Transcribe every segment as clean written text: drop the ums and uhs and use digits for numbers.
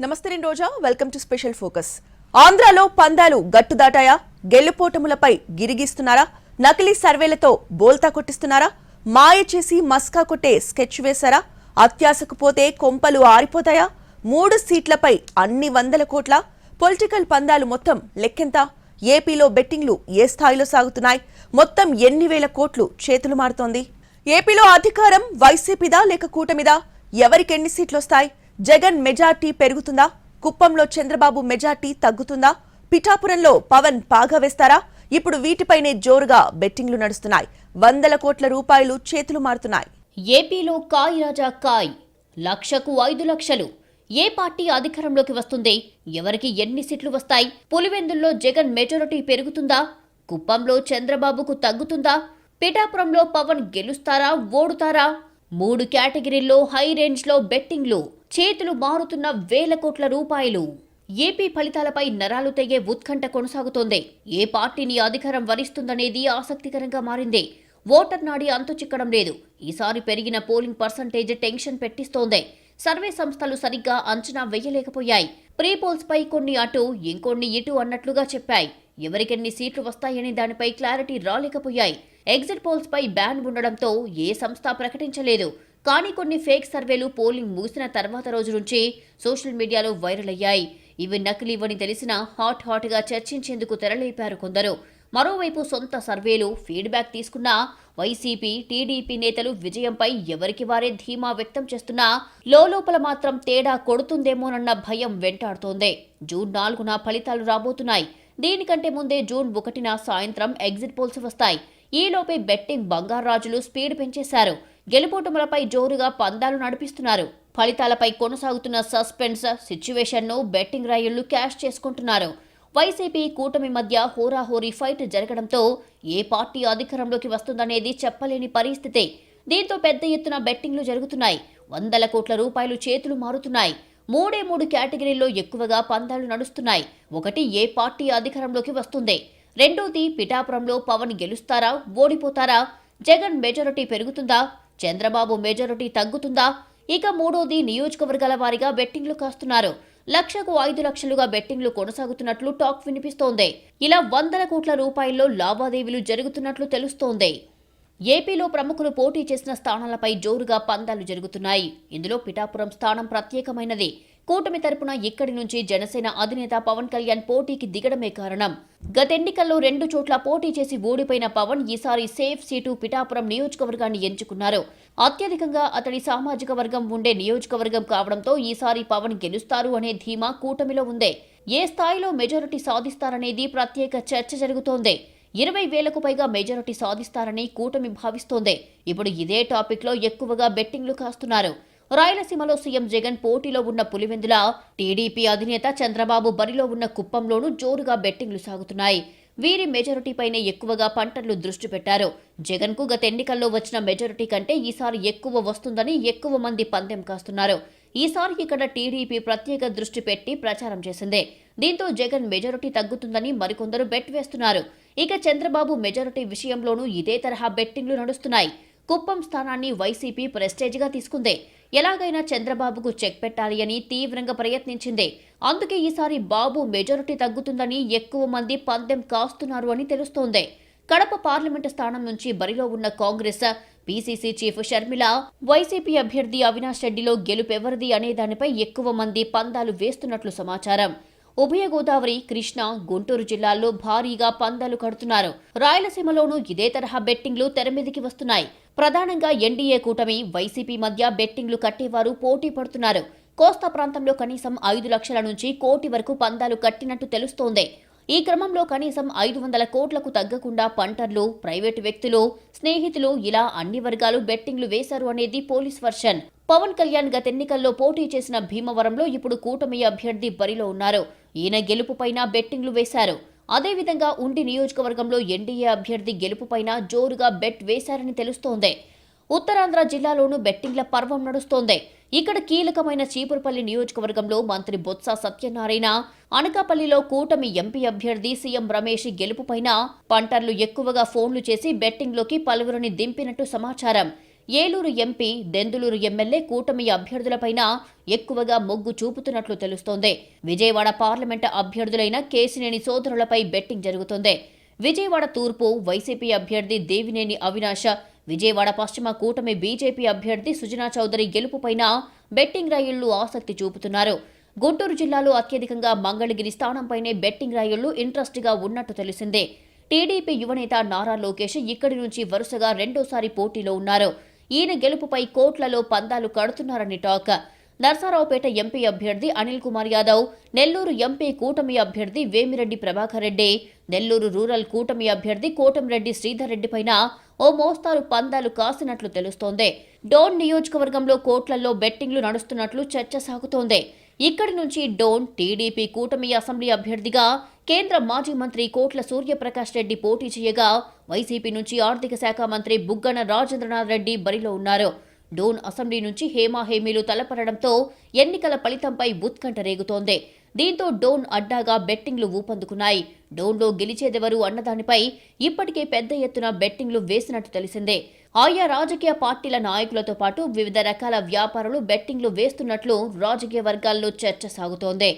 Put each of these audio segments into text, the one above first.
నమస్తే నేను రోజా, welcome to special focus. ఆంధ్రాలో పందాలు గట్టు దాటాయా? గెలుపోటములపై గిరిగిస్తున్నారా? నకిలీ సర్వేలతో బోల్తా కొట్టిస్తున్నారా? మాయ చేసి మస్కా కొట్టే స్కెచ్ వేశారా? అత్యాశకు పోతే కొంపలు ఆరిపోతాయా? 3 సీట్లపై అన్ని వందల కోట్ల పొలిటికల్ పందాలు మొత్తం లెక్కెంత? ఏపీలో బెట్టింగ్లు ఏ స్థాయిలో సాగుతున్నాయి? మొత్తం ఎన్ని వేల కోట్లు చేతులు మారుతోంది? ఏపీలో అధికారం వైసీపీదా లేక కూటమిదా? ఎవరికి ఎన్ని సీట్లు వస్తాయి? జగన్ మెజార్టీ పెరుగుతుందా? కుప్పంలో చంద్రబాబు మెజార్టీ తగ్గుతుందా? పిఠాపురంలో పవన్ పాగా వేస్తారా? ఇప్పుడు వీటిపైనే జోరుగా బెట్టింగ్లు నడుస్తున్నాయి. వందల కోట్ల రూపాయలు చేతులు మారుతున్నాయి. ఏపీలో కాయ్ రాజా కాయ్, లక్షకు 5 లక్షలు. ఏ పార్టీ అధికారంలోకి వస్తుంది? ఎవరికి ఎన్ని సీట్లు వస్తాయి? పులివెందుల్లో జగన్ మెజారిటీ పెరుగుతుందా? కుప్పంలో చంద్రబాబుకు తగ్గుతుందా? పిఠాపురంలో పవన్ గెలుస్తారా ఓడుతారా? 3 కేటగిరీల్లో హై రేంజ్లో బెట్టింగ్లు, చేతులు మారుతున్న వేల కోట్ల రూపాయలు. ఏపీ ఫలితాలపై నరాలు తెగే ఉత్కంఠ కొనసాగుతోంది. ఏ పార్టీని అధికారం వరిస్తుందనేది ఆసక్తికరంగా మారింది. ఓటర్ నాడి అంతు చిక్కడం లేదు. ఈసారి పెరిగిన పోలింగ్ పర్సంటేజ్ టెన్షన్ పెట్టిస్తోంది. సర్వే సంస్థలు సరిగ్గా అంచనా వేయలేకపోయాయి. ప్రీ పోల్స్ పై కొన్ని అటు ఇంకొన్ని ఇటు అన్నట్లుగా చెప్పాయి. ఎవరికెన్ని సీట్లు వస్తాయనే దానిపై క్లారిటీ రాలేకపోయాయి. ఎగ్జిట్ పోల్స్ పై బ్యాన్ ఉండడంతో ఏ సంస్థ ప్రకటించలేదు. కానీ కొన్ని ఫేక్ సర్వేలు పోలింగ్ ముగిసిన తర్వాత రోజు నుంచి సోషల్ మీడియాలో వైరల్ అయ్యాయి. ఇవి నకిలీవని తెలిసినా హాట్ గా చర్చించేందుకు తెరలేపారు కొందరు. మరోవైపు సొంత సర్వేలు ఫీడ్బ్యాక్ తీసుకున్న వైసీపీ, టీడీపీ నేతలు విజయంపై ఎవరికి వారే ధీమా వ్యక్తం చేస్తున్నా లోపల మాత్రం తేడా కొడుతుందేమోనన్న భయం వెంటాడుతోంది. జూన్ 4న ఫలితాలు రాబోతున్నాయి. దీనికంటే ముందే జూన్ 1న సాయంత్రం ఎగ్జిట్ పోల్స్ వస్తాయి. ఈలోపే బెట్టింగ్ బంగారాజులు స్పీడ్ పెంచేశారు. గెలుపోటములపై జోరుగా పందాలు నడిపిస్తున్నారు. ఫలితాలపై కొనసాగుతున్న సస్పెన్స్ సిచ్యువేషన్ను బెట్టింగ్ రాయుళ్లు క్యాష్ చేసుకుంటున్నారు. వైసీపీ, కూటమి మధ్య హోరాహోరీ ఫైట్ జరగడంతో ఏ పార్టీ అధికారంలోకి వస్తుందనేది చెప్పలేని పరిస్థితి. దీంతో పెద్ద ఎత్తున బెట్టింగ్లు జరుగుతున్నాయి. వందల కోట్ల రూపాయలు చేతులు మారుతున్నాయి. 3 కేటగిరీల్లో ఎక్కువగా పందాలు నడుస్తున్నాయి. ఒకటి, ఏ పార్టీ అధికారంలోకి వస్తుంది. రెండోది, పిఠాపురంలో పవన్ గెలుస్తారా ఓడిపోతారా? జగన్ మెజారిటీ పెరుగుతుందా? చంద్రబాబు మెజారిటీ తగ్గుతుందా? ఇక మూడోది, నియోజకవర్గాల వారీగా బెట్టింగ్లు కాస్తున్నారు. లక్షకు 5 లక్షలుగా బెట్టింగ్లు కొనసాగుతున్నట్లు టాక్ వినిపిస్తోంది. ఇలా వందల కోట్ల రూపాయల్లో లావాదేవీలు జరుగుతున్నట్లు తెలుస్తోంది. ఏపీలో ప్రముఖులు పోటీ చేసిన స్థానాలపై జోరుగా పందాలు జరుగుతున్నాయి. ఇందులో పిఠాపురం స్థానం ప్రత్యేకమైనది. కూటమి తరపున ఇక్కడి నుంచి జనసేన అధినేత పవన్ కళ్యాణ్ పోటీకి దిగడమే కారణం. గతెన్నికల్లో 2 చోట్ల పోటీ చేసి ఓడిపోయిన పవన్ ఈసారి సేఫ్ సీటు పిఠాపురం నియోజకవర్గాన్ని ఎంచుకున్నారు. అత్యధికంగా అతడి సామాజిక వర్గం ఉండే నియోజకవర్గం కావడంతో ఈసారి పవన్ గెలుస్తారు అనే ధీమా కూటమిలో ఉంది. ఏ స్థాయిలో మెజారిటీ సాధిస్తారనేది ప్రత్యేక చర్చ జరుగుతోంది. 20,000కు పైగా మెజారిటీ సాధిస్తారని కూటమి భావిస్తోంది. ఇప్పుడు ఇదే టాపిక్ లో ఎక్కువగా బెట్టింగ్లు కాస్తున్నారు. రాయలసీమలో సీఎం జగన్ పోటీలో ఉన్న పులివెందుల, టీడీపీ అధినేత చంద్రబాబు బరిలో ఉన్న కుప్పంలోనూ జోరుగా బెట్టింగ్లు సాగుతున్నాయి. వీరి మెజారిటీపైనే ఎక్కువగా పంటర్లు దృష్టి పెట్టారు. జగన్ కు గత ఎన్నికల్లో వచ్చిన మెజారిటీ కంటే ఈసారి ఎక్కువ వస్తుందని ఎక్కువ మంది పందెం కాస్తున్నారు. ఈసారి ఇక్కడ టీడీపీ ప్రత్యేక దృష్టి పెట్టి ప్రచారం చేసింది. దీంతో జగన్ మెజారిటీ తగ్గుతుందని మరికొందరు బెట్ వేస్తున్నారు. ఇక చంద్రబాబు మెజారిటీ విషయంలోనూ ఇదే తరహా బెట్టింగ్లు నడుస్తున్నాయి. కుప్పం స్థానాన్ని వైసీపీ ప్రెస్టేజ్గా తీసుకుంది. ఎలాగైనా చంద్రబాబుకు చెక్ పెట్టాలి అని తీవ్రంగా ప్రయత్నించింది. అందుకే ఈసారి బాబు మెజారిటీ తగ్గుతుందని ఎక్కువ మంది పందెం కాస్తున్నారు అని తెలుస్తోంది. కడప పార్లమెంటు స్థానం నుంచి బరిలో ఉన్న Congress, PCC chief Sharmila, YCP అభ్యర్థి అవినాష్ రెడ్డిలో గెలుపెవరిది అనే దానిపై ఎక్కువ మంది పందాలు వేస్తున్నట్లు సమాచారం. ఉభయ గోదావరి, కృష్ణా, గుంటూరు జిల్లాల్లో భారీగా పందాలు కడుతున్నారు. రాయలసీమలోనూ ఇదే తరహా బెట్టింగ్లు తెరమీదికి వస్తున్నాయి. ప్రధానంగా ఎన్డీఏ కూటమి, వైసీపీ మధ్య బెట్టింగ్లు కట్టేవారు పోటీ పడుతున్నారు. కోస్తా ప్రాంతంలో కనీసం 5 లక్షల నుంచి కోటి వరకు పందాలు కట్టినట్టు తెలుస్తోంది. ఈ క్రమంలో కనీసం 500 కోట్లకు తగ్గకుండా పంటర్లు, ప్రైవేటు వ్యక్తులు, స్నేహితులు ఇలా అన్ని వర్గాలు బెట్టింగ్లు వేశారు అనేది పోలీస్ వర్షన్. పవన్ కళ్యాణ్ గతెన్నికల్లో పోటీ చేసిన భీమవరంలో ఇప్పుడు కూటమి అభ్యర్థి బరిలో ఉన్నారు. ఈయన గెలుపుపైన బెట్టింగ్లు వేశారు. అదేవిధంగా ఉండి నియోజకవర్గంలో ఎన్డీఏ అభ్యర్థి గెలుపుపైన జోరుగా బెట్ వేశారని తెలుస్తోంది. ఉత్తరాంధ్ర జిల్లాలోనూ బెట్టింగ్ల పర్వం నడుస్తోంది. ఇక్కడ కీలకమైన చీపురుపల్లి నియోజకవర్గంలో మంత్రి బొత్స సత్యనారాయణ, అనకాపల్లిలో కూటమి ఎంపీ అభ్యర్థి సీఎం రమేష్ గెలుపుపైన పంటర్లు ఎక్కువగా ఫోన్లు చేసి బెట్టింగ్లోకి పలువురిని దింపినట్టు సమాచారం. ఏలూరు ఎంపీ, దెందులూరు ఎమ్మెల్యే కూటమి అభ్యర్థులపైన ఎక్కువగా మొగ్గు చూపుతున్నట్లు తెలుస్తోంది. విజయవాడ పార్లమెంటు అభ్యర్థులైన కేశినేని సోదరులపై బెట్టింగ్ జరుగుతోంది. విజయవాడ తూర్పు వైసీపీ అభ్యర్థి దేవినేని అవినాష్, విజయవాడ పశ్చిమ కూటమి బీజేపీ అభ్యర్థి సుజనా చౌదరి గెలుపుపైన బెట్టింగ్ రాయుళ్లు ఆసక్తి చూపుతున్నారు. గుంటూరు జిల్లాలో అత్యధికంగా మంగళగిరి స్థానంపైనే బెట్టింగ్ రాయుళ్లు ఇంట్రెస్ట్గా ఉన్నట్టు తెలిసిందే. టీడీపీ యువనేత నారా లోకేష్ ఇక్కడి నుంచి వరుసగా రెండోసారి పోటీలో ఉన్నారు. ఈయన గెలుపుపై కోట్లలో పందాలు కడుతున్నారని టాక్. నర్సారావుపేట ఎంపీ అభ్యర్థి అనిల్ కుమార్ యాదవ్, నెల్లూరు ఎంపీ కూటమి అభ్యర్థి వేమిరెడ్డి ప్రభాకర్ రెడ్డి, నెల్లూరు రూరల్ కూటమి అభ్యర్థి కోటంరెడ్డి శ్రీధర్ రెడ్డిపైన ఓ మోస్తారు పందాలు కాసినట్లు తెలుస్తోంది. డోన్ నియోజకవర్గంలో కోట్లలో బెట్టింగ్లు నడుస్తున్నట్లు చర్చ సాగుతోంది. ఇక్కడి నుంచి డోన్ టీడీపీ కూటమి అసెంబ్లీ అభ్యర్థిగా కేంద్ర మాజీ మంత్రి కోట్ల సూర్యప్రకాష్ రెడ్డి పోటీ చేయగా, వైసీపీ నుంచి ఆర్థిక శాఖ మంత్రి బుగ్గన రాజేంద్రనాథ్ రెడ్డి బరిలో ఉన్నారు. డోన్ అసెంబ్లీ నుంచి హేమాహేమీలు తలపడడంతో ఎన్నికల ఫలితంపై ఉత్కంఠ రేగుతోంది. దీంతో డోన్ అడ్డాగా బెట్టింగ్లు ఊపందుకున్నాయి. డోన్లో గెలిచేదెవరు అన్నదానిపై ఇప్పటికే పెద్ద ఎత్తున బెట్టింగ్లు వేసినట్టు తెలిసిందే. ఆయా రాజకీయ పార్టీల నాయకులతో పాటు వివిధ రకాల వ్యాపారులు బెట్టింగ్లు వేస్తున్నట్లు రాజకీయ వర్గాల్లో చర్చ సాగుతోంది.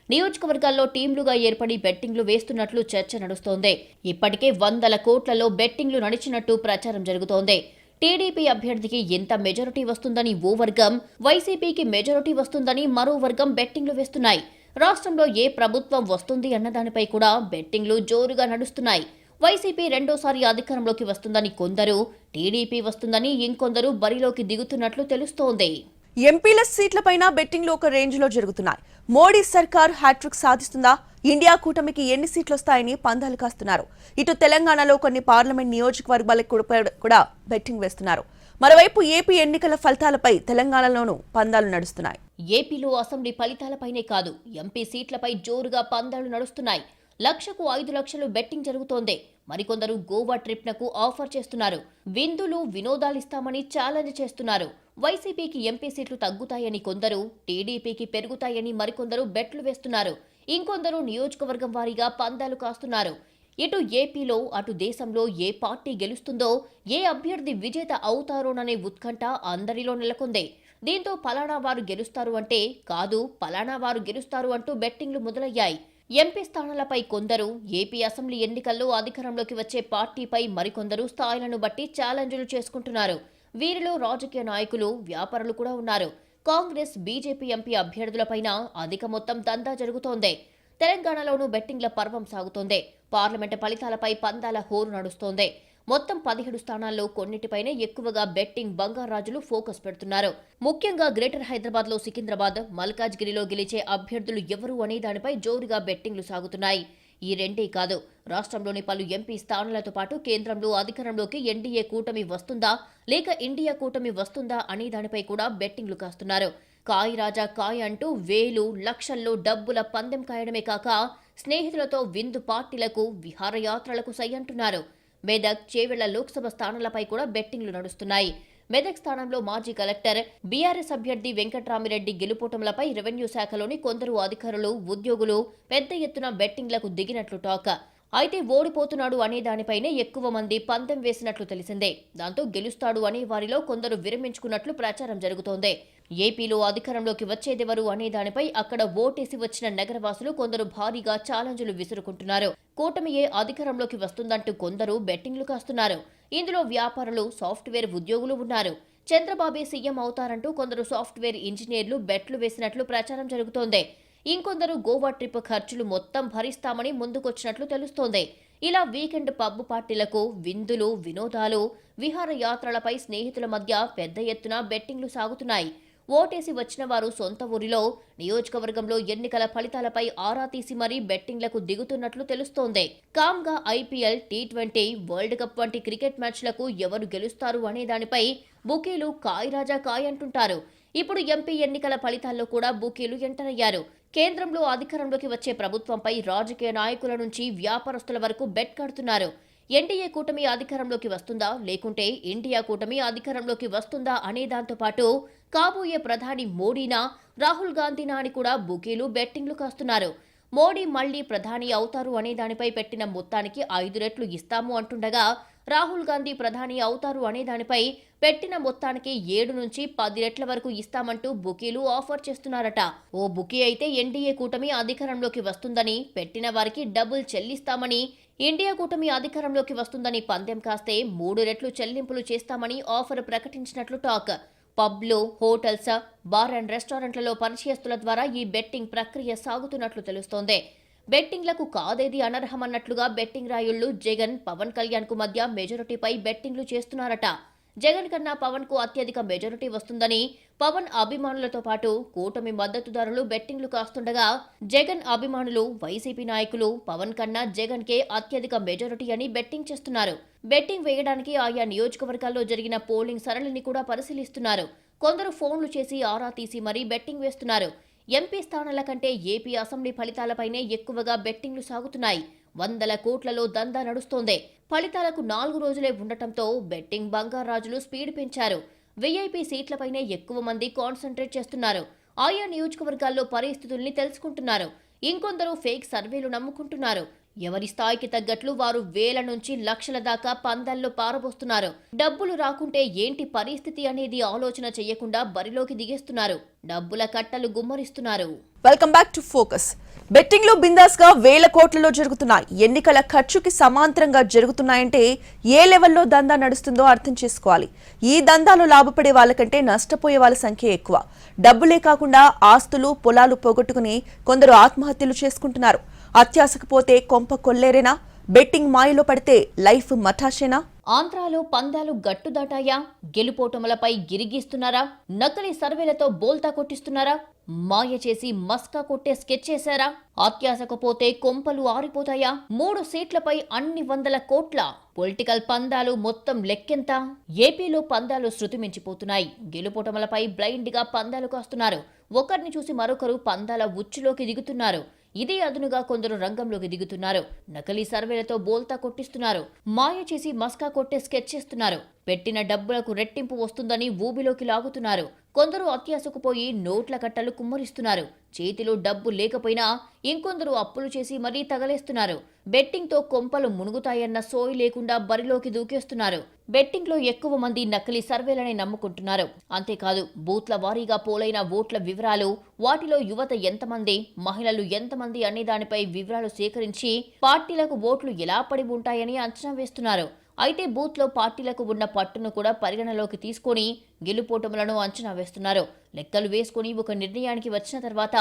నియోజకవర్గాల్లో టీంలుగా ఏర్పడి బెట్టింగ్లు వేస్తున్నట్లు చర్చ నడుస్తోంది. ఇప్పటికే వందల కోట్లలో బెట్టింగ్లు నడిచినట్టు ప్రచారం జరుగుతోంది. టీడీపీ అభ్యర్థికి ఎంత మెజారిటీ వస్తుందని ఓ వర్గం, వైసీపీకి మెజారిటీ వస్తుందని మరో వర్గం బెట్టింగ్లు వేస్తున్నాయి. రాష్ట్రంలో ఏ ప్రభుత్వం వస్తుంది అన్నదానిపై కూడా బెట్టింగ్లు జోరుగా నడుస్తున్నాయి. వైసీపీ రెండోసారి అధికారంలోకి వస్తుందని కొందరు, టీడీపీ వస్తుందని ఇంకొందరు బరిలోకి దిగుతున్నట్లు తెలుస్తోంది. ఎంపీల సీట్లపైన బెట్టింగ్లు ఒక రేంజ్లో జరుగుతున్నాయి. మోడీ సర్కార్ హ్యాట్రిక్ సాధిస్తుందా? ఇండియా కూటమికి ఎన్ని సీట్లు వస్తాయని పందాలు కాస్తున్నారు. ఇటు తెలంగాణలో కొన్ని పార్లమెంట్ నియోజకవర్గాలకు కూడా బెట్టింగ్ వేస్తున్నారు. మరోవైపు ఏపీ ఎన్నికల ఫలితాలపై తెలంగాణలోనూ పందాలు నడుస్తున్నాయి. ఏపీలో అసెంబ్లీ ఫలితాలపైనే కాదు, ఎంపీ సీట్లపై జోరుగా పందాలు నడుస్తున్నాయి. లక్షకు 5 లక్షలు బెట్టింగ్ జరుగుతోంది. మరికొందరు గోవా ట్రిప్నకు ఆఫర్ చేస్తున్నారు. విందులు, వినోదాలిస్తామని ఛాలెంజ్ చేస్తున్నారు. వైసీపీకి ఎంపీ సీట్లు తగ్గుతాయని కొందరు, టీడీపీకి పెరుగుతాయని మరికొందరు బెట్లు వేస్తున్నారు. ఇంకొందరు నియోజకవర్గం వారీగా పందాలు కాస్తున్నారు. ఇటు ఏపీలో అటు దేశంలో ఏ పార్టీ గెలుస్తుందో, ఏ అభ్యర్థి విజేత అవుతారోననే ఉత్కంఠ అందరిలో నెలకొంది. దీంతో పలానా వారు గెలుస్తారు అంటే కాదు, పలానా వారు గెలుస్తారు అంటూ బెట్టింగ్లు మొదలయ్యాయి. ఎంపీ స్థానాలపై కొందరు, ఏపీ అసెంబ్లీ ఎన్నికల్లో అధికారంలోకి వచ్చే పార్టీపై మరికొందరు స్థాయిలను బట్టి ఛాలెంజ్లు చేసుకుంటున్నారు. వీరిలో రాజకీయ నాయకులు, వ్యాపారులు కూడా ఉన్నారు. కాంగ్రెస్, బీజేపీ ఎంపీ అభ్యర్థులపైన అధిక మొత్తం దందా జరుగుతోంది. తెలంగాణలోనూ బెట్టింగ్ల పర్వం సాగుతోంది. పార్లమెంటు ఫలితాలపై పందాల హోరు నడుస్తోంది. మొత్తం 17 స్థానాల్లో కొన్నిటిపైనే ఎక్కువగా బెట్టింగ్ బంగారాజులు ఫోకస్ పెడుతున్నారు. ముఖ్యంగా గ్రేటర్ హైదరాబాద్లో సికింద్రాబాద్, మల్కాజ్గిరిలో గెలిచే అభ్యర్థులు ఎవరు అనే దానిపై జోరుగా బెట్టింగ్లు సాగుతున్నాయి. ఈ రెండే కాదు, రాష్ట్రంలోని పలు ఎంపీ స్థానాలతో పాటు కేంద్రంలో అధికారంలోకి ఎన్డీఏ కూటమి వస్తుందా లేక ఇండియా కూటమి వస్తుందా అనే దానిపై కూడా బెట్టింగ్లు కాస్తున్నారు. కాయ్ రాజా కాయ్ అంటూ వేలు, లక్షల్లో డబ్బుల పందెం కాయడమే కాక స్నేహితులతో విందు పార్టీలకు, విహారయాత్రలకు సై అంటున్నారు. మెదక్, చేవెళ్ల లోక్సభ స్థానాలపై కూడా బెట్టింగ్లు నడుస్తున్నాయి. మెదక్ స్థానంలో మాజీ కలెక్టర్, బీఆర్ఎస్ అభ్యర్థి వెంకట్రామిరెడ్డి గెలుపోటములపై రెవెన్యూ శాఖలోని కొందరు అధికారులు, ఉద్యోగులు పెద్ద ఎత్తున బెట్టింగ్లకు దిగినట్లు టాక్. అయితే ఓడిపోతున్నాడు అనే దానిపైనే ఎక్కువ మంది పందెం వేసినట్లు తెలిసిందే. దాంతో గెలుస్తాడు అనే వారిలో కొందరు విరమించుకున్నట్లు ప్రచారం జరుగుతోంది. ఏపీలో అధికారంలోకి వచ్చేదెవరు అనే దానిపై అక్కడ ఓటేసి వచ్చిన నగరవాసులు కొందరు భారీగా ఛాలెంజ్లు విసురుకుంటున్నారు. కూటమియే అధికారంలోకి వస్తుందంటూ కొందరు బెట్టింగ్లు కాస్తున్నారు. ఇందులో వ్యాపారులు, సాఫ్ట్వేర్ ఉద్యోగులు ఉన్నారు. చంద్రబాబే సీఎం అవుతారంటూ కొందరు సాఫ్ట్వేర్ ఇంజనీర్లు బెట్లు వేసినట్లు ప్రచారం జరుగుతోంది. ఇంకొందరు గోవా ట్రిప్ ఖర్చులు మొత్తం భరిస్తామని ముందుకొచ్చినట్లు తెలుస్తోంది. ఇలా వీకెండ్ పబ్ పార్టీలకు, విందులు, వినోదాలు, విహారయాత్రలపై స్నేహితుల మధ్య పెద్ద ఎత్తున బెట్టింగ్లు సాగుతున్నాయి. ఓటేసి వచ్చిన వారు సొంత ఊరిలో, నియోజకవర్గంలో ఎన్నికల ఫలితాలపై ఆరా తీసి మరీ బెట్టింగ్లకు దిగుతున్నట్లు తెలుస్తోంది. కామ్గా ఐపీఎల్, టీ20, వరల్డ్ కప్ వంటి క్రికెట్ మ్యాచ్లకు ఎవరు గెలుస్తారు అనే దానిపై బుకీలు కాయ్ రాజా కాయ్ అంటుంటారు. ఇప్పుడు ఎంపీ ఎన్నికల ఫలితాల్లో కూడా బుకీలు ఎంటర్ అయ్యారు. కేంద్రంలో అధికారంలోకి వచ్చే ప్రభుత్వంపై రాజకీయ నాయకుల నుంచి వ్యాపారస్తుల వరకు బెట్ కడుతున్నారు. ఎన్డీఏ కూటమి అధికారంలోకి వస్తుందా లేకుంటే ఇండియా కూటమి అధికారంలోకి వస్తుందా అనే దాంతో పాటు కాబోయే ప్రధాని మోడీనా, రాహుల్ గాంధీనా అని కూడా బుకీలు బెట్టింగ్లు కాస్తున్నారు. మోడీ మళ్లీ ప్రధాని అవుతారు అనే దానిపై పెట్టిన మొత్తానికి 5 రెట్లు ఇస్తాము అంటుండగా రాహుల్ గాంధీ ప్రధాని అవుతారు అనే దానిపై పెట్టిన మొత్తానికి 7 నుంచి 10 రెట్ల వరకు ఇస్తామంటూ బుకీలు ఆఫర్ చేస్తున్నారట. ఓ బుకీ అయితే ఎన్డీఏ కూటమి అధికారంలోకి వస్తుందని, పెట్టిన వారికి డబుల్ చెల్లిస్తామని, ఇండియా కూటమి అధికారంలోకి వస్తుందని పందెం కాస్తే 3 రెట్లు చెల్లింపులు చేస్తామని ఆఫర్ ప్రకటించినట్లు టాక్. పబ్లు, హోటల్స్, బార్ అండ్ రెస్టారెంట్లలో పరిచయస్తుల ద్వారా ఈ బెట్టింగ్ ప్రక్రియ సాగుతున్నట్లు తెలుస్తోంది. బెట్టింగ్లకు కాదేది అనర్హమన్నట్లుగా బెట్టింగ్ రాయుళ్లు జగన్, పవన్ కళ్యాణ్ కు మధ్య మెజారిటీపై బెట్టింగ్లు చేస్తున్నారట. జగన్ కన్నా పవన్ కు అత్యధిక మెజారిటీ వస్తుందని పవన్ అభిమానులతో పాటు కూటమి మద్దతుదారులు బెట్టింగ్లు కాస్తుండగా, జగన్ అభిమానులు, వైసీపీ నాయకులు పవన్ కన్నా జగన్ కే అత్యధిక మెజారిటీ అని బెట్టింగ్ చేస్తున్నారు. బెట్టింగ్ వేయడానికి ఆయా నియోజకవర్గాల్లో జరిగిన పోలింగ్ సరళిని కూడా పరిశీలిస్తున్నారు. కొందరు ఫోన్లు చేసి ఆరా తీసి మరీ బెట్టింగ్ వేస్తున్నారు. ఎంపీ స్థానాల కంటే ఏపీ అసెంబ్లీ ఫలితాలపైనే ఎక్కువగా బెట్టింగ్లు సాగుతున్నాయి. 100 కోట్లలో దందా నడుస్తోంది. ఫలితాలకు 4 రోజులే ఉండటంతో బెట్టింగ్ బంగారాజులు స్పీడ్ పెంచారు. వీఐపీ సీట్లపైనే ఎక్కువ మంది కాన్సంట్రేట్ చేస్తున్నారు. ఆయా నియోజకవర్గాల్లో పరిస్థితుల్ని తెలుసుకుంటున్నారు. ఇంకొందరు ఫేక్ సర్వేలు నమ్ముకుంటున్నారు. ఎవరి స్థాయికి తగ్గట్లు వారు వేల నుంచి లక్షల దాకా పందాల్లో పారబోస్తున్నారు. డబ్బులు రాకుంటే ఏంటి పరిస్థితి అనేది ఆలోచన చెయ్యకుండా బరిలోకి దిగేస్తున్నారు. డబ్బుల కట్టలు గుమ్మరిస్తున్నారు. Welcome back to Focus. Betting లో బిందాస్ గా వేల కోట్లలో జరుగుతున్నాయి. ఎన్నికల ఖర్చుకి సమాంతరంగా జరుగుతున్నాయంటే ఏ లెవెల్లో దందా నడుస్తుందో అర్థం చేసుకోవాలి. ఈ దందాలో లాభపడే వాళ్ళకంటే నష్టపోయే వాళ్ళ సంఖ్య ఎక్కువ. డబ్బులే కాకుండా ఆస్తులు, పొలాలు పోగొట్టుకుని కొందరు ఆత్మహత్యలు చేసుకుంటున్నారు. అత్యాశకు పోతే కొంప కొల్లేరేనా? బెట్టింగ్ మాయలో పడితే లైఫ్ మఠాషేనా? ఆంధ్రాలో పందాలు గట్టుదాటాయా? గెలుపోటములపై గిరిగీస్తున్నారా? నకిలీ సర్వేలతో బోల్తా కొట్టిస్తున్నారా? మాయ చేసి మస్కా కొట్టే స్కెచ్ చేశారా? అత్యాశకు పోతే కొంపలు ఆరిపోతాయా? 3 సీట్లపై అన్ని 100 కోట్ల పొలిటికల్ పందాలు మొత్తం లెక్కెంత? ఏపీలో పందాలు శృతి మించిపోతున్నాయి. గెలుపోటములపై బ్లైండ్ గా పందాలు కాస్తున్నారు. ఒకరిని చూసి మరొకరు పందాల ఉచ్చులోకి దిగుతున్నారు. ఇదే అదునుగా కొందరు రంగంలోకి దిగుతున్నారు. నకిలీ సర్వేలతో బోల్తా కొట్టిస్తున్నారు. మాయ చేసి మస్కా కొట్టే స్కెచ్ చేస్తున్నారు. పెట్టిన డబ్బులకు రెట్టింపు వస్తుందని ఊబిలోకి లాగుతున్నారు. కొందరు అత్యాశకు పోయి నోట్ల కట్టలు కుమ్మరిస్తున్నారు. చేతిలో డబ్బు లేకపోయినా ఇంకొందరు అప్పులు చేసి మరీ తగలేస్తున్నారు. బెట్టింగ్ తో కొంపలు మునుగుతాయన్న సోయి లేకుండా బరిలోకి దూకేస్తున్నారు. బెట్టింగ్ లో ఎక్కువ మంది నకిలీ సర్వేలనే నమ్ముకుంటున్నారు. అంతేకాదు, బూత్ల వారీగా పోలైన ఓట్ల వివరాలు, వాటిలో యువత ఎంతమంది, మహిళలు ఎంతమంది అనే దానిపై వివరాలు సేకరించి పార్టీలకు ఓట్లు ఎలా పడి ఉంటాయని అంచనా వేస్తున్నారు. అయితే బూత్ లో పార్టీలకు ఉన్న పట్టును కూడా పరిగణలోకి తీసుకొని గెలుపోటములను అంచనా వేస్తున్నారు. లెక్కలు వేసుకుని ఒక నిర్ణయానికి వచ్చిన తర్వాత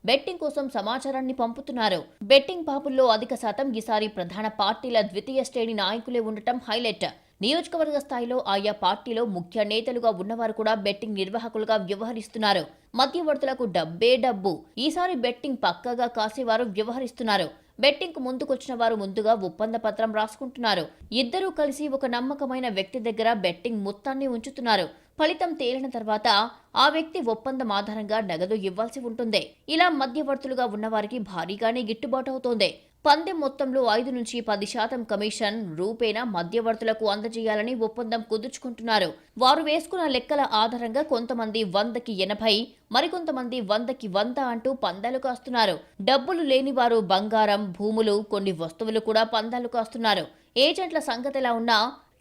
బెట్టింగ్ కోసం సమాచారాన్ని పంపుతున్నారు. బెట్టింగ్ పాపుల్లో అధిక శాతం ఈసారి ప్రధాన పార్టీల ద్వితీయ శ్రేణి నాయకులే ఉండటం హైలైట్. నియోజకవర్గ స్థాయిలో ఆయా పార్టీలో ముఖ్య నేతలుగా ఉన్నవారు కూడా బెట్టింగ్ నిర్వాహకులుగా వ్యవహరిస్తున్నారు. మధ్యవర్తులకు డబ్బే డబ్బు. ఈసారి బెట్టింగ్ పక్కగా కాసేవారు వ్యవహరిస్తున్నారు. బెట్టింగ్ కు ముందుకొచ్చిన వారు ముందుగా ఒప్పంద పత్రం రాసుకుంటున్నారు. ఇద్దరూ కలిసి ఒక నమ్మకమైన వ్యక్తి దగ్గర బెట్టింగ్ మొత్తాన్ని ఉంచుతున్నారు. ఫలితం తేలిన తర్వాత ఆ వ్యక్తి ఒప్పందం ఆధారంగా నగదు ఇవ్వాల్సి ఉంటుంది. ఇలా మధ్యవర్తులుగా ఉన్నవారికి భారీగానే గిట్టుబాటు అవుతోంది. పందెం మొత్తంలో 5 నుంచి 10% కమిషన్ రూపేణా మధ్యవర్తులకు అందజేయాలని ఒప్పందం కుదుర్చుకుంటున్నారు. వారు వేసుకున్న లెక్కల ఆధారంగా కొంతమంది 100కి 80, మరికొంతమంది 100కి 100 అంటూ పందాలు కాస్తున్నారు. డబ్బులు లేని వారు బంగారం, భూములు, కొన్ని వస్తువులు కూడా పందాలు కాస్తున్నారు. ఏజెంట్ల సంగతిలా ఉన్నా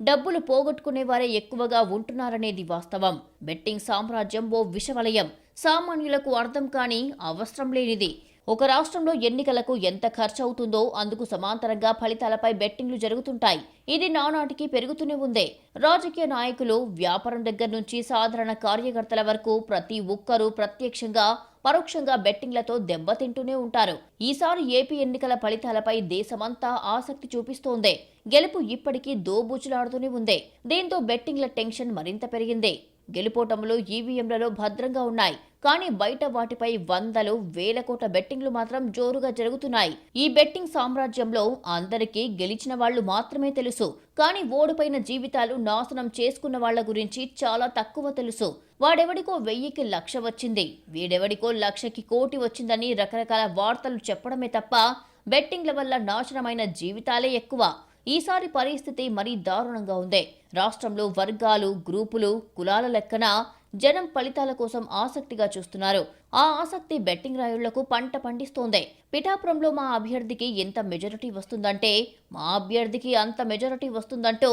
డబ్బులు పోగొట్టుకునేవారే ఎక్కువగా ఉంటున్నారనేది వాస్తవం. బెట్టింగ్ సామ్రాజ్యం ఓ విషవలయం. సామాన్యులకు అర్థం కాని, అవసరం లేనిది. ఒక రాష్ట్రంలో ఎన్నికలకు ఎంత ఖర్చు అవుతుందో అందుకు సమాంతరంగా ఫలితాలపై బెట్టింగ్లు జరుగుతుంటాయి. ఇది నానాటికి పెరుగుతూనే ఉంది. రాజకీయ నాయకులు, వ్యాపారం దగ్గర నుంచి సాధారణ కార్యకర్తల వరకు ప్రతి ఒక్కరూ ప్రత్యక్షంగా, పరోక్షంగా బెట్టింగ్లతో దెబ్బతింటూనే ఉంటారు. ఈసారి ఏపీ ఎన్నికల ఫలితాలపై దేశమంతా ఆసక్తి చూపిస్తోంది. గెలుపు ఇప్పటికీ దోబూచులాడుతూనే ఉంది. దీంతో బెట్టింగ్ల టెన్షన్ మరింత పెరిగింది. గెలుపోటములు ఈవీఎంలలో భద్రంగా ఉన్నాయి. కానీ బయట వాటిపై 100,000 కోట్ల బెట్టింగ్లు మాత్రం జోరుగా జరుగుతున్నాయి. ఈ బెట్టింగ్ సామ్రాజ్యంలో అందరికీ గెలిచిన వాళ్లు మాత్రమే తెలుసు. కానీ ఓడిపోయిన జీవితాలు నాశనం చేసుకున్న వాళ్ల గురించి చాలా తక్కువ తెలుసు. వాడెవడికో 1000కి 1,00,000 వచ్చింది, వీడెవడికో 1,00,000కి కోటి వచ్చిందని రకరకాల వార్తలు చెప్పడమే తప్ప బెట్టింగ్ల వల్ల నాశనమైన జీవితాలే ఎక్కువ. ఈసారి పరిస్థితి మరీ దారుణంగా ఉంది. రాష్ట్రంలో వర్గాలు, గ్రూపులు, కులాల లెక్కన జనం ఫలితాల కోసం ఆసక్తిగా చూస్తున్నారు. ఆ ఆసక్తి బెట్టింగ్ రాయుళ్లకు పంట పండిస్తోంది. పిఠాపురంలో మా అభ్యర్థికి ఎంత మెజారిటీ వస్తుందంటే మా అభ్యర్థికి అంత మెజారిటీ వస్తుందంటూ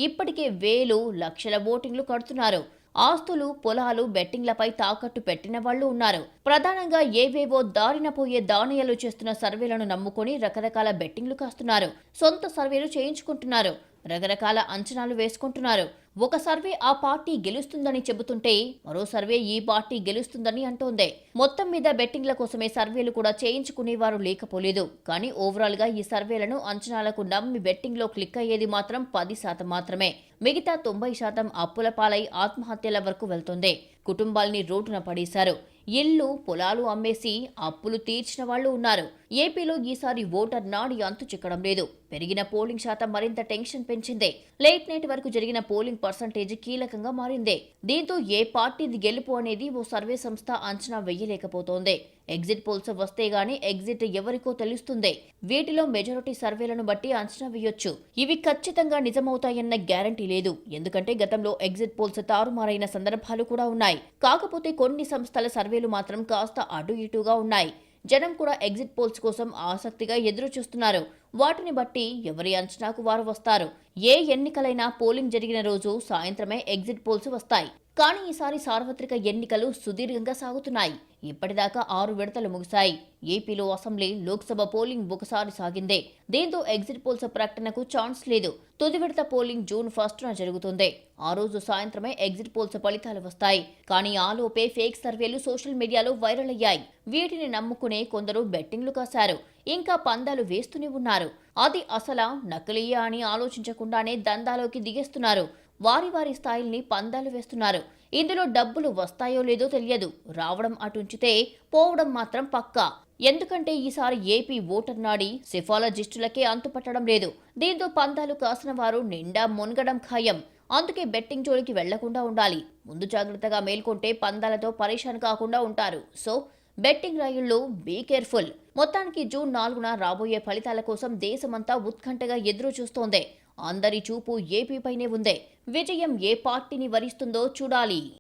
ఇప్పటికే వేలు లక్షల ఓటింగ్లు కడుతున్నారు. ఆస్తులు, పొలాలు, బెట్టింగ్లపై తాకట్టు పెట్టిన వాళ్లు ఉన్నారు. ప్రధానంగా ఏవేవో దారిన పోయే దానయ్యలు చేస్తున్న సర్వేలను నమ్ముకొని రకరకాల బెట్టింగ్లు కాస్తున్నారు. సొంత సర్వేలు చేయించుకుంటున్నారు. రకరకాల అంచనాలు వేసుకుంటున్నారు. ఒక సర్వే ఆ పార్టీ గెలుస్తుందని చెబుతుంటే మరో సర్వే ఈ పార్టీ గెలుస్తుందని అంటోంది. మొత్తం మీద బెట్టింగ్ల కోసమే సర్వేలు కూడా చేయించుకునేవారు లేకపోలేదు. కానీ ఓవరాల్ గా ఈ సర్వేలను అంచనాలకు నమ్మి బెట్టింగ్ లో క్లిక్ అయ్యేది మాత్రం 10% మాత్రమే. మిగతా 90% అప్పుల పాలై ఆత్మహత్యల వరకు వెళ్తుంది. కుటుంబాల్ని రోడ్డున పడేశారు. ఇల్లు, పొలాలు అమ్మేసి అప్పులు తీర్చిన వాళ్లు ఉన్నారు. ఏపీలో ఈసారి ఓటర్ నాడి అంతు చిక్కడం లేదు. పెరిగిన పోలింగ్ శాతం మరింత టెన్షన్ పెంచింది. లేట్ నైట్ వరకు జరిగిన పోలింగ్ పర్సంటేజ్ కీలకంగా మారింది. దీంతో ఏ పార్టీది గెలుపు అనేది ఓ సర్వే సంస్థ అంచనా వెయ్యలేకపోతోంది. ఎగ్జిట్ పోల్స్ వస్తే గానీ ఎగ్జిట్ ఎవరికో తెలుస్తుంది. వీటిలో మెజారిటీ సర్వేలను బట్టి అంచనా వేయొచ్చు. ఇవి ఖచ్చితంగా నిజమవుతాయన్న గ్యారంటీ లేదు. ఎందుకంటే గతంలో ఎగ్జిట్ పోల్స్ తారుమారైన సందర్భాలు కూడా ఉన్నాయి. కాకపోతే కొన్ని సంస్థల సర్వేలు మాత్రం కాస్త అటు ఇటుగా ఉన్నాయి. జనం కూడా ఎగ్జిట్ పోల్స్ కోసం ఆసక్తిగా ఎదురు చూస్తున్నారు. వాటిని బట్టి ఎవరి అంచనాకు వారు వస్తారు. ఏ ఎన్నికలైనా పోలింగ్ జరిగిన రోజు సాయంత్రమే ఎగ్జిట్ పోల్స్ వస్తాయి. కానీ ఈసారి సార్వత్రిక ఎన్నికలు సుదీర్ఘంగా సాగుతున్నాయి. ఇప్పటిదాకా 6 విడతలు ముగిశాయి. ఏపీలో అసెంబ్లీ, లోక్సభ పోలింగ్ ఒకసారి సాగిందే. దీంతో ఎగ్జిట్ పోల్స్ ప్రకటనకు ఛాన్స్ లేదు. తుది విడత పోలింగ్ జూన్ 1న జరుగుతుంది. ఆ రోజు సాయంత్రమే ఎగ్జిట్ పోల్స్ ఫలితాలు వస్తాయి. కానీ ఆలోపే ఫేక్ సర్వేలు సోషల్ మీడియాలో వైరల్ అయ్యాయి. వీటిని నమ్ముకునే కొందరు బెట్టింగ్లు కాశారు. ఇంకా పందాలు వేస్తూనే ఉన్నారు. అది అసలా నకిలీయా అని ఆలోచించకుండానే దందాలోకి దిగేస్తున్నారు. వారి స్థాయిల్ని పందాలు వేస్తున్నారు. ఇందులో డబ్బులు వస్తాయో లేదో తెలియదు. రావడం అటుంచితే పోవడం మాత్రం పక్కా. ఎందుకంటే ఈసారి ఏపీ ఓటర్ నాడి సెఫాలజిస్టులకే అంతుపట్టడం లేదు. దీంతో పందాలు కాసిన వారు నిండా మునగడం ఖాయం. అందుకే బెట్టింగ్ జోలికి వెళ్లకుండా ఉండాలి. ముందు జాగ్రత్తగా మేల్కొంటే పందాలతో పరేషాన్ కాకుండా ఉంటారు. సో బెట్టింగ్ రాయుళ్లు బీ కేర్ఫుల్. మొత్తానికి జూన్ 4న రాబోయే ఫలితాల కోసం దేశమంతా ఉత్కంఠగా ఎదురు చూస్తోంది. అందరి చూపు ఏపీపైనే ఉంది. విజయం ఏ పార్టీని వరిస్తుందో చూడాలి.